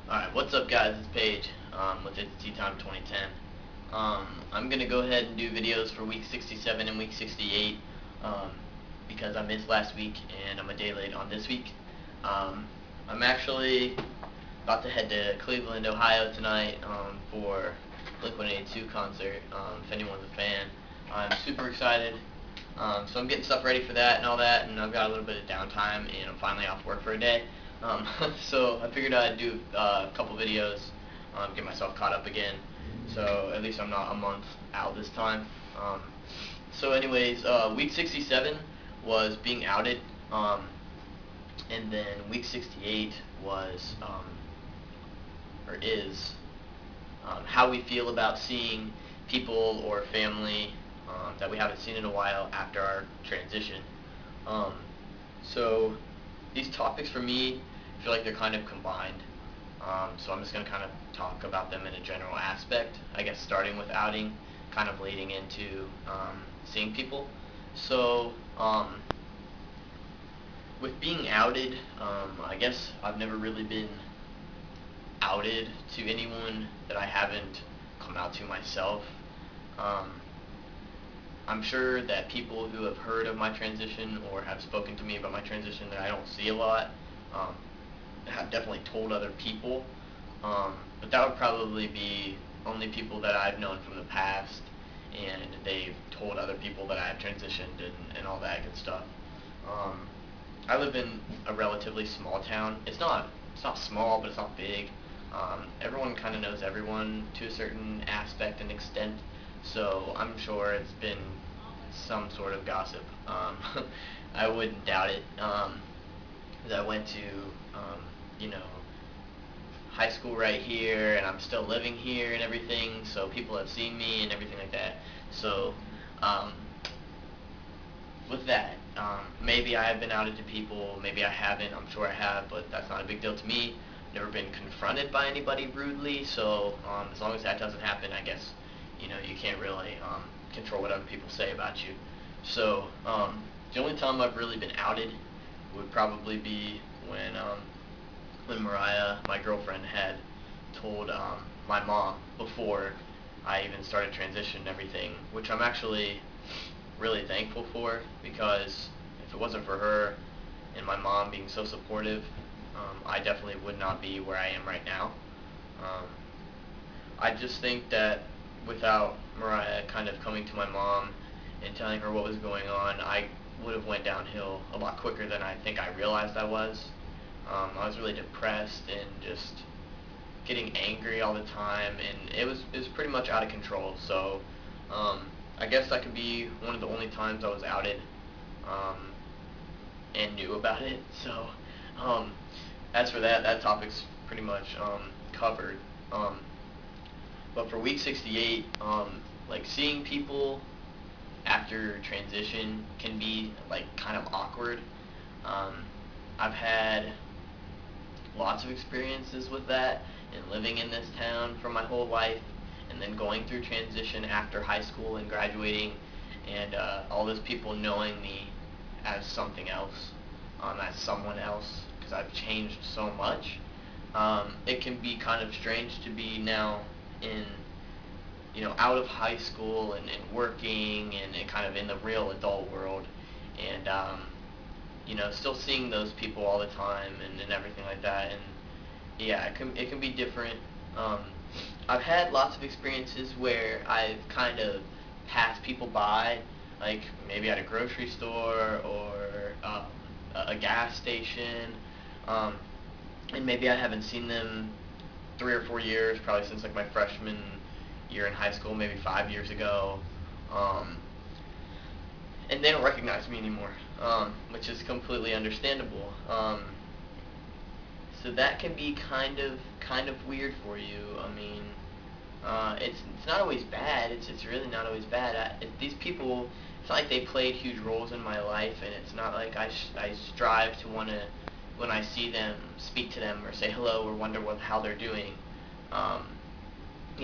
Alright, what's up guys, it's Paige with It's Tea Time 2010. I'm going to go ahead and do videos for week 67 and week 68 because I missed last week and I'm a day late on this week. I'm actually about to head to Cleveland, Ohio tonight for Blink-182 concert, if anyone's a fan. I'm super excited. So I'm getting stuff ready for that and all that, and I've got a little bit of downtime and I'm finally off work for a day. So I figured I'd do a couple videos, get myself caught up again, so at least I'm not a month out this time. So anyways, week 67 was being outed, and then week 68 was, or is, how we feel about seeing people or family that we haven't seen in a while after our transition. So these topics for me feel like they're kind of combined. So I'm just going to kind of talk about them in a general aspect, I guess starting with outing, kind of leading into seeing people. So with being outed, I guess I've never really been outed to anyone that I haven't come out to myself. I'm sure that people who have heard of my transition or have spoken to me about my transition that I don't see a lot have definitely told other people, but that would probably be only people that I've known from the past, and they've told other people that I've transitioned and all that good stuff. I live in a relatively small town. It's not small, but it's not big. Everyone kind of knows everyone to a certain aspect and extent, so I'm sure it's been some sort of gossip. I wouldn't doubt it. I went to, high school right here, and I'm still living here and everything, so people have seen me and everything like that. So, with that, maybe I have been outed to people, maybe I haven't, I'm sure I have, but that's not a big deal to me. Never been confronted by anybody rudely, so as long as that doesn't happen, I guess, you can't really control what other people say about you. So, the only time I've really been outed would probably be when Mariah, my girlfriend, had told my mom before I even started transition and everything, which I'm actually really thankful for, because if it wasn't for her and my mom being so supportive, I definitely would not be where I am right now. I just think that without Mariah kind of coming to my mom and telling her what was going on, I would have went downhill a lot quicker than I think I realized I was. I was really depressed and just getting angry all the time, and it was pretty much out of control. So I guess that could be one of the only times I was outed and knew about it. So as for that topic's pretty much covered. But for week 68, like seeing people after transition can be like kind of awkward. I've had lots of experiences with that, and living in this town for my whole life, and then going through transition after high school and graduating, and all those people knowing me as something else, as someone else, because I've changed so much. It can be kind of strange to be now in, out of high school and working and kind of in the real adult world, and still seeing those people all the time and everything like that. And yeah, it can be different. I've had lots of experiences where I've kind of passed people by, like maybe at a grocery store or a gas station, and maybe I haven't seen them 3 or 4 years, probably since like my freshman year in high school, maybe 5 years ago, and they don't recognize me anymore, which is completely understandable. So that can be kind of weird for you. I mean, it's not always bad. It's really not always bad. These people, it's not like they played huge roles in my life, and it's not like I strive to want to, when I see them, speak to them or say hello or wonder how they're doing.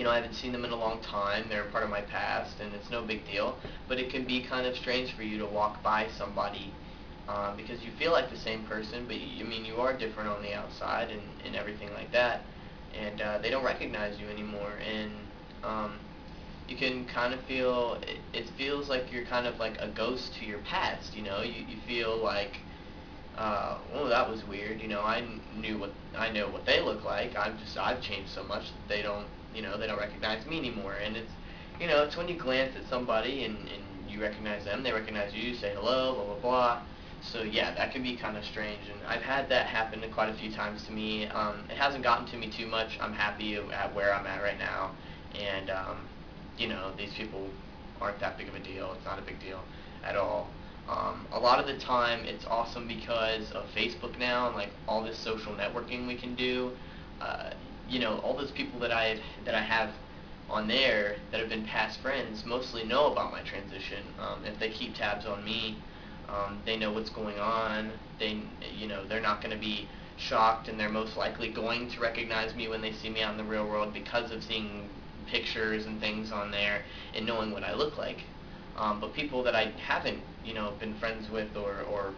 I haven't seen them in a long time. They're part of my past, and it's no big deal. But it can be kind of strange for you to walk by somebody because you feel like the same person, but you are different on the outside and everything like that. and they don't recognize you anymore, and you can kind of feel it feels like you're kind of like a ghost to your past. You feel like, well, that was weird. I know what they look like. I've changed so much that they don't recognize me anymore. And it's when you glance at somebody and you recognize them, they recognize you, say hello, blah blah blah. So yeah, that can be kind of strange, and I've had that happen quite a few times to me. It hasn't gotten to me too much. I'm happy at where I'm at right now, and these people aren't that big of a deal. It's not a big deal at all. A lot of the time, it's awesome because of Facebook now and like all this social networking we can do. All those people that I have on there that have been past friends mostly know about my transition. If they keep tabs on me, they know what's going on. They're not going to be shocked, and they're most likely going to recognize me when they see me out in the real world because of seeing pictures and things on there and knowing what I look like. But people that I haven't, been friends with or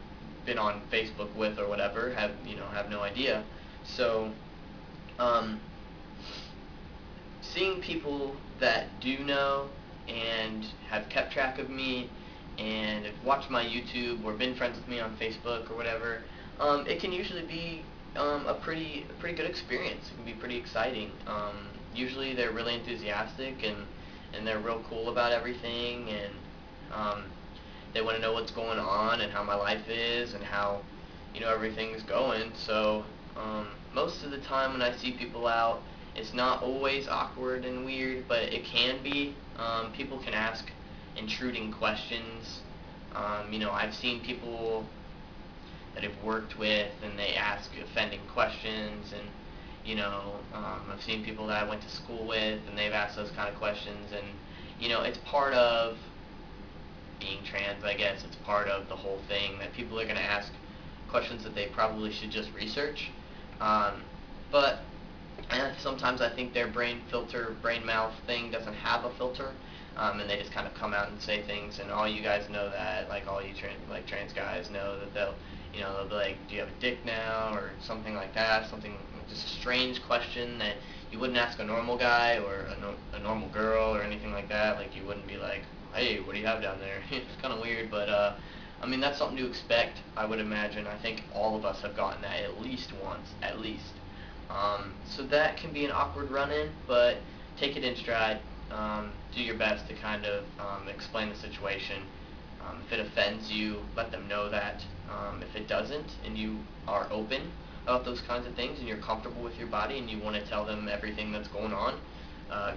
been on Facebook with or whatever have no idea. So, seeing people that do know and have kept track of me and have watched my YouTube or been friends with me on Facebook or whatever, it can usually be a pretty good experience. It can be pretty exciting. Usually they're really enthusiastic and they're real cool about everything, and they want to know what's going on and how my life is and how everything's going. So most of the time when I see people out, it's not always awkward and weird, but it can be. People can ask intruding questions. I've seen people that I've worked with, and they ask offending questions, and I've seen people that I went to school with, and they've asked those kind of questions, and it's part of being trans, I guess. It's part of the whole thing that people are going to ask questions that they probably should just research. But sometimes I think their brain mouth thing doesn't have a filter, and they just kind of come out and say things. And all you guys know that, like all you trans guys know that they'll be like, "Do you have a dick now?" or something like that. Something just a strange question that you wouldn't ask a normal guy or a normal girl or anything like that. Like you wouldn't be like, "Hey, what do you have down there?" It's kind of weird, but I mean that's something to expect. I would imagine. I think all of us have gotten that at least once, at least. So that can be an awkward run-in, but take it in stride. Do your best to kind of explain the situation. If it offends you, let them know that. If it doesn't, and you are open about those kinds of things, and you're comfortable with your body, and you want to tell them everything that's going on,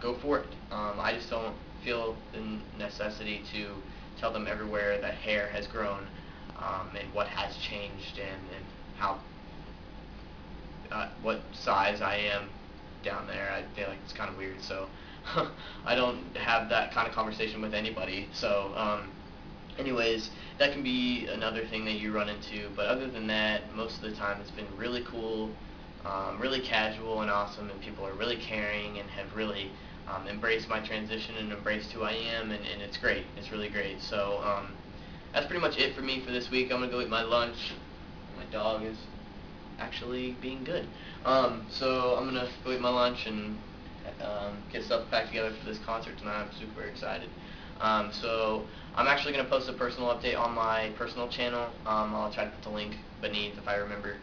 go for it. I just don't feel the necessity to tell them everywhere that hair has grown, and what has changed, and how what size I am down there. I feel like it's kind of weird, so I don't have that kind of conversation with anybody. So anyways, that can be another thing that you run into, but other than that, most of the time it's been really cool, really casual and awesome, and people are really caring and have really embraced my transition and embraced who I am, and it's great. It's really great. So that's pretty much it for me for this week. I'm going to go eat my lunch. My dog is actually being good. So I'm going to go eat my lunch and get stuff back together for this concert tonight. I'm super excited. So I'm actually going to post a personal update on my personal channel. I'll try to put the link beneath if I remember,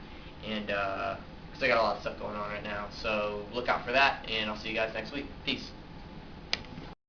and because I got a lot of stuff going on right now. So look out for that, and I'll see you guys next week. Peace.